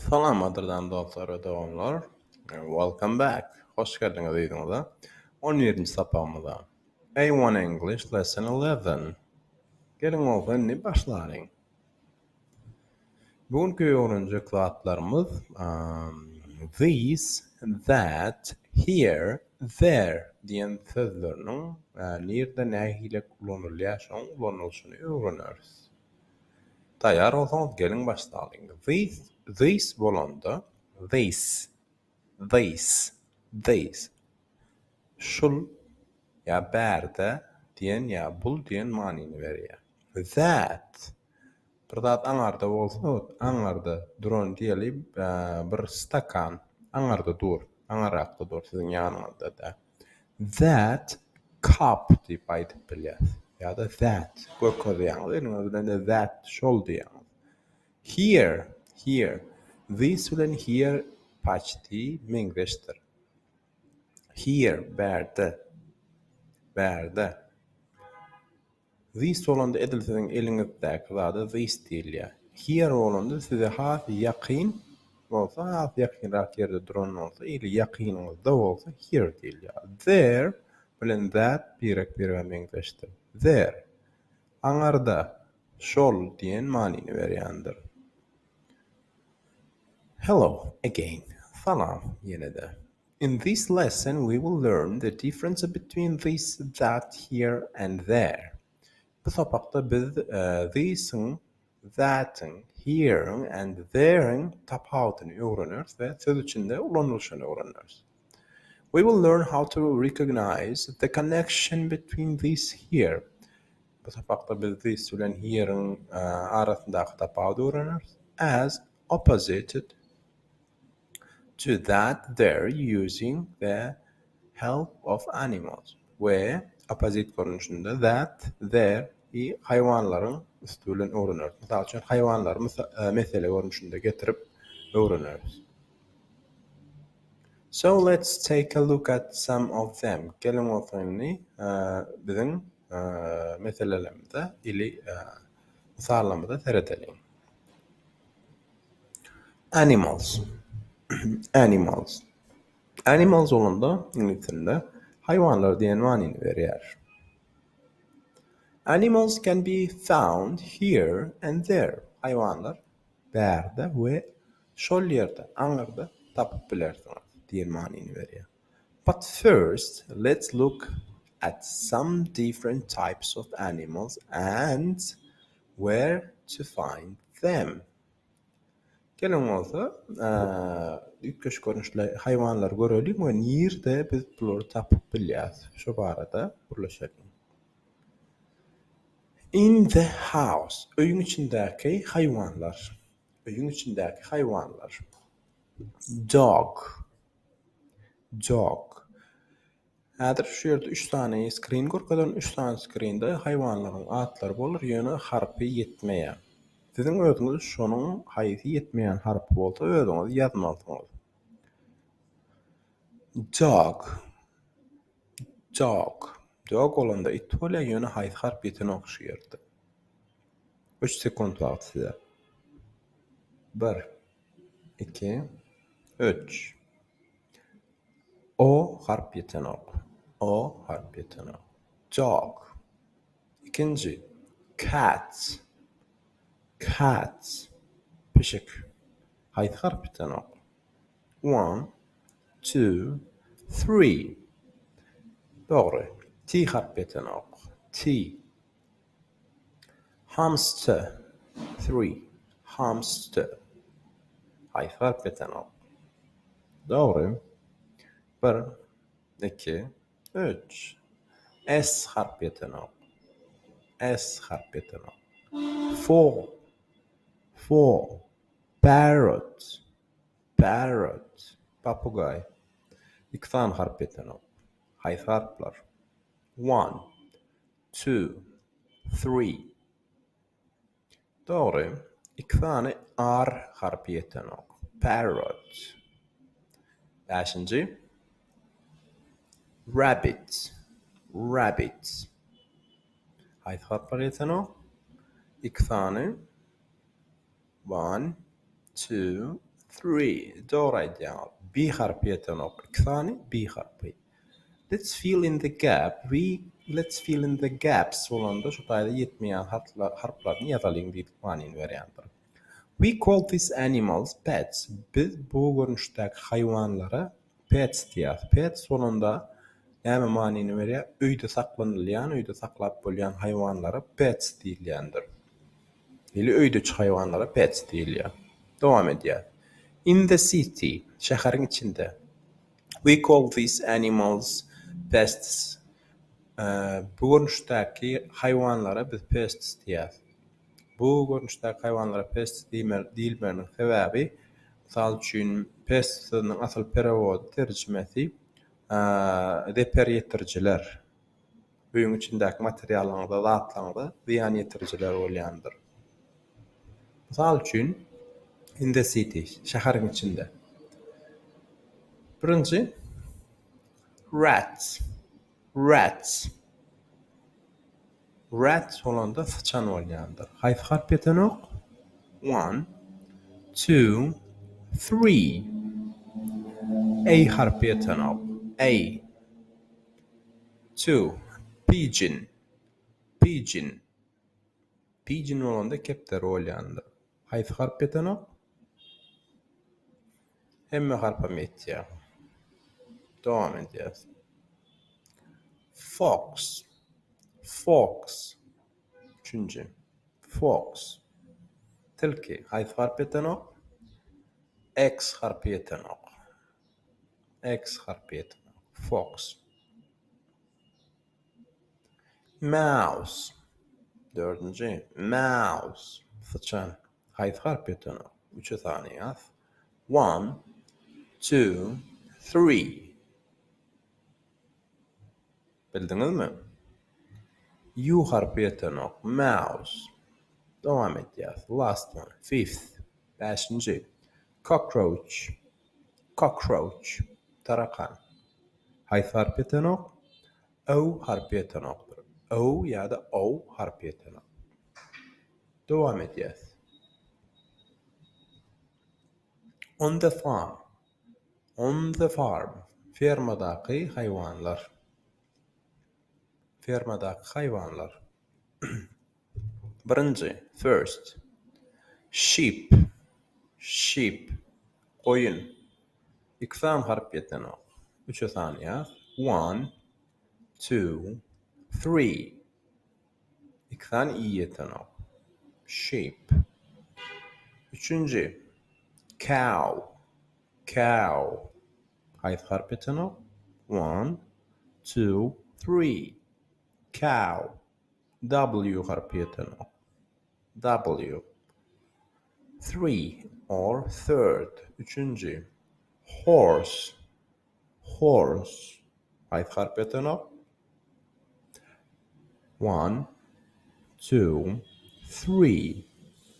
Salamdırdan dostlar ve dowamlar. Welcome back. Hoş geldiniz videomuza. 17. sapağımıza. A1 English Lesson 11. Gelin oğlum başlayalım. Bugünkü öğrenecek zatlarımız these, that, here, there diyen sözlerinin nerede neyle kullanılışını öğreniriz. Tayar olsanız gelin başlayalım. These bolanda these şul ya berde diyen ya bul diyen manini veriyor. That bir zat anarda bolsa anarda duran diyelim bir stakan anarda dur anaraqda dur sizin yanınızda da. That cup deyip aytıp bilyas. Ya da that gököz yani that şol diyen. Here. This bilen here paçti mengleştir. Here berde. This olanda edilseň eliňizdäki zada this diýilýär. Here olanda size has ýakyn bolsa, has ýakynrak ýerde duran bolsa, ili ýakynyňyzda bolsa here diýilýär. There bilen that birek mengleştir. There. Aňarda şol diýen manini berýändir. Hello again. Salam yenide. In this lesson we will learn the difference between this, that, here and there. Bu sapakda biz this'in, that'in, here'in and there'in tapawutyny öwreniriz we söz içinde ulanylşyny öwreniriz. We will learn how to recognize the connection between this, here. Bu sapakda biz this bilen here'in arasyndaky tapawuty öwreniriz as opposited to that, there using the help of animals. Ve opposite görünüşünde that, there hayvanların üstülen öğreniriz. Mesela üçün hayvanları mesele görünüşünde getirip öğreniriz. So let's take a look at some of them. Gelin oturni bizim meselelerimizde ili misallarımızda seyredelim. Animals. Animals olanda İngilizce'de hayvanlar diyen manini veriyor. Animals can be found here and there. Hayvanlar berde ve şol yerde, anlarda tapıp bilersiniz diyen manini veriyor. But first, let's look at some different types of animals and where to find them. Gelin olsa, ilk köş görünüşle hayvanlar görelim ve nerede biz bunları tapıp bilýäs. Şu barada burlaşalım. In the house, öýüň içindäki hayvanlar. Öýüň içindäki hayvanlar. Dog. Häzir şu ýerde 3 tane screen görkezden 3 tane screen'de hayvanlaryň atlary bolar, ýöne harpy ýetmeýär. Sizin özüňiz şonuň haýsy ýetmeýän harpy bolsa özüňiz ýazmalysyňyz. Dog olanda it bolýar, ýöne haýsy harp ýeten okşaýardy. 3 sekund wagt size. 1 2 3 O harp ýeten ok. Dog. İkinci cat. Pişik. Haýsy harp ýeten ok. 1 2 3 Doğru. T harp ýeten ok. T. Hamster. 3 hamster. Haýsy harp ýeten ok. Doğru. 1 2 3 S harp ýeten ok. Four parrot. Papugay. 2 tane harp ýeten ok. Haýsy harplar? 1 2 3 Doğru. 2 tane R harp ýeten ok. Parrot. 5. Rabbit. Haýsy harplar ýeten ok? 2 tane 1 2 3 doğru ideal. B harfi yetenok. İkthani B harfi. Let's fill in the gap. Let's fill in the gaps olanda şu tayda yetmeyen harflarını yazalım dedik manin variantları. We call these animals pets. Biz bu görünüşdeki hayvanlara pets diýär. Pets olanda näme manini berýär? Öýde saklanylýan, öýde saklap bolýan hayvanlara pets diýilýändir. Eli öýdeki hayvanlara pets diýilýär. Dowam edýär. In the city, şäherin içinde. We call these animals pests. Bu görünüşdäki hayvanlara biz pests diýär. Bu görünüşdäki hayvanlara pest diýilmeginiň sebäbi, mysal üçin pest'niň asl perewod terjimesi reper ýetirjiler. Buýun içindäki materiallaryňda, zatlaryňda ziýan ýetirjiler bolýandyr. Mysal üçin in the city, şäherin içinde. Birinji rats. Rat olanda sıçan bolýandyr. Haýsy harp ýetenok? 1 2 3. A harpi ýetenok. A. 2 pigeon olanda kepter bolýandyr. Haýsy harp ýetenok? Hemme harpam ýetýär. Dowam edýär. Fox. Üçüncü. Fox. Tilki. Haýsy harp ýetenok? X harpi ýetenok. Fox. Mouse. Dördüncü. Mouse. Sıçan. Haýsy harp ýetenok? 3 saniye ýaz. 1 2 3. Bildiňizmi? U harpi ýetenok. Mouse. Dowam edýär. Last one. 5th. 5-nji. Cockroach. Tarakan. Haýsy harpi ýetenok? O harpi ýetenokdyr. O ýa-da O harpi ýetenok. Dowam edýär. On the farm. Fermadaky hayvanlar. Birinji. First. Sheep. Koyun. İkisam harp ýetenok. 3 saniýe. 1 2 3. İkisam i ýetenok. Sheep. Üçüncü. Cow. Haýsy harp ýetenok? 1 2 3. Cow. W harpi ýetenok. W. 3 or third. Üçüncü. Horse. Haýsy harp ýetenok? 1 2 3.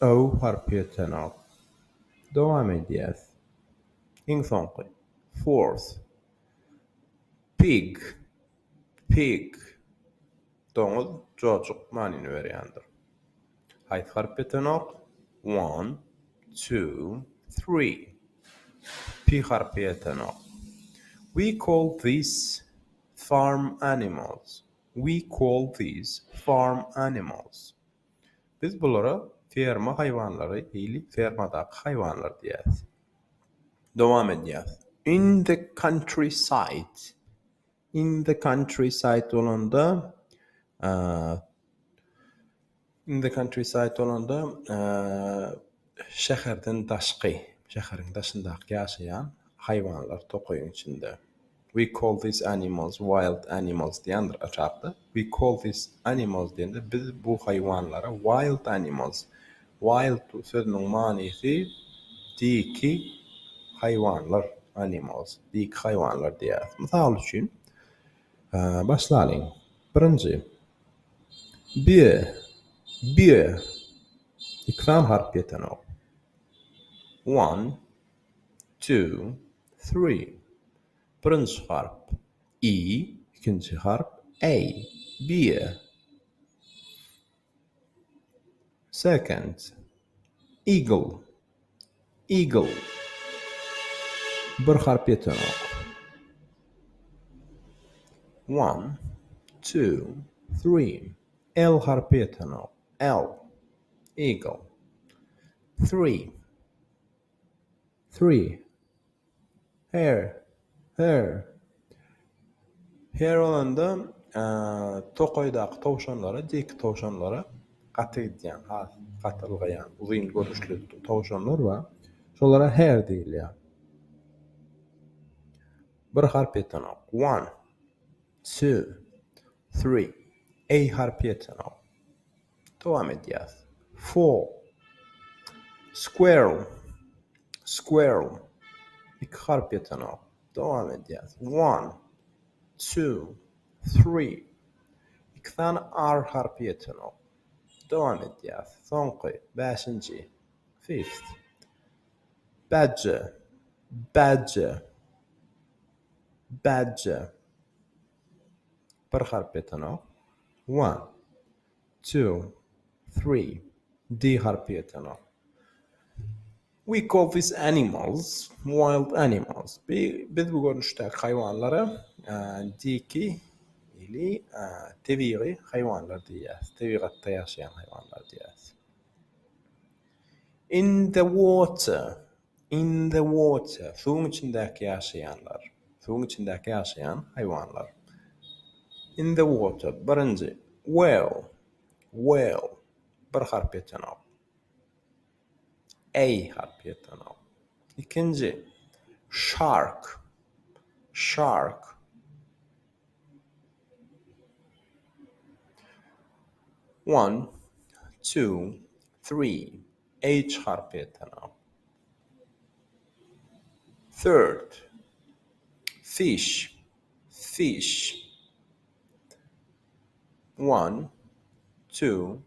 O harpi ýetenok. Dowam edýär. Iň soňky. Fourth. Pig. Doňuz, jojuk manini berýändir. Haýsy harp ýetenok? 1 2 3. P harpi ýetenok. We call these farm animals. Biz bulara ferma hayvanlary, ýa-da fermadaky hayvanlar diýäris. Dowam edýär. In the countryside olanda şäherden şäheriň daşyndaky ýaşaýan hayvanlar tokoyun içinde. We call these animals wild animals diýendir açapda. We call these animals diýende biz bu hayvanlara wild animals. Wild sözüniň manysy diki hayvanlar, animals, dik hayvanlar diýär. Mysal üçin başlaýyn. Birinji. Beer. İkram harp ýetenok. 1 2 3. Birinji harp I, ikinci harp A. Beer. Second. Eagle. Bir harpiyetanoq. 1, 2, 3. L harpiyetanoq. L. Eagle. 3. 3. Hare. Hare. Hare olanda to'qoydagi tovşanlara, dik tovşanlara qatıydigan, qatılğayan, uzun görüşlü tovşanlar var. Şolara hare deyilýär. Bir harpiyetanoq. 1, 2, 3. A harpiyetanoq. Dowam edýär. 4. Squirrel. Squirrel. 2 harpiyetanoq. Dowam edýär. 1, 2, 3. 2 tane R harpiyetanoq. Dowam edýär. Soňky 5-nji. 5th. Badger. Badger. Badger. Bir harpiyetanoq. 1, 2, 3. D harpiyetanoq. We call these animals wild animals. Biz bu görnüşdäki haýwanlara diki ili tebigi haýwanlar diýär. Tebigatda ýaşaýan haýwanlar diýär. In the water. In the water. Suwun içindäki ýaşaýanlar. Suwun içindäki ýaşaýan haýwanlar. In the water. Birinji. Whale. Whale. Bir harpiyetanoq. A harpiyetanoq. İkinci. Shark. Shark. 1, 2, 3. H harpiyetanoq. Third. Fish. Fish. 1, 2,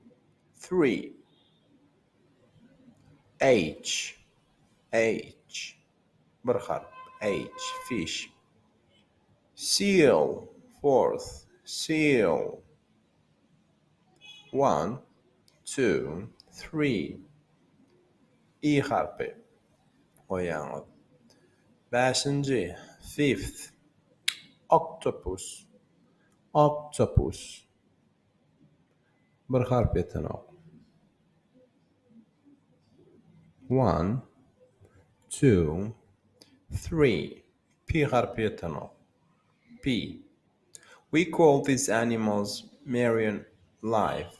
3. H. H. Bir harp. H. Fish. Seal. Fourth. Seal. 1, 2, 3. E harpi. Oýaňyz. 5-nji. Fifth. Octopus. Octopus. Bir harpiyetanoq. 1, 2, 3. P harpiyetanoq. P. We call these animals marine life.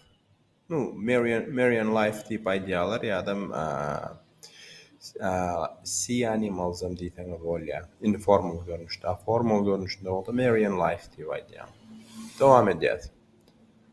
No, marine life diýip aýdýarlar ýa-da sea animals diýseniz bolýar. Informal görnüşde, formal görnüşde olsa marine life diýip aýdýar. Dowam edýär.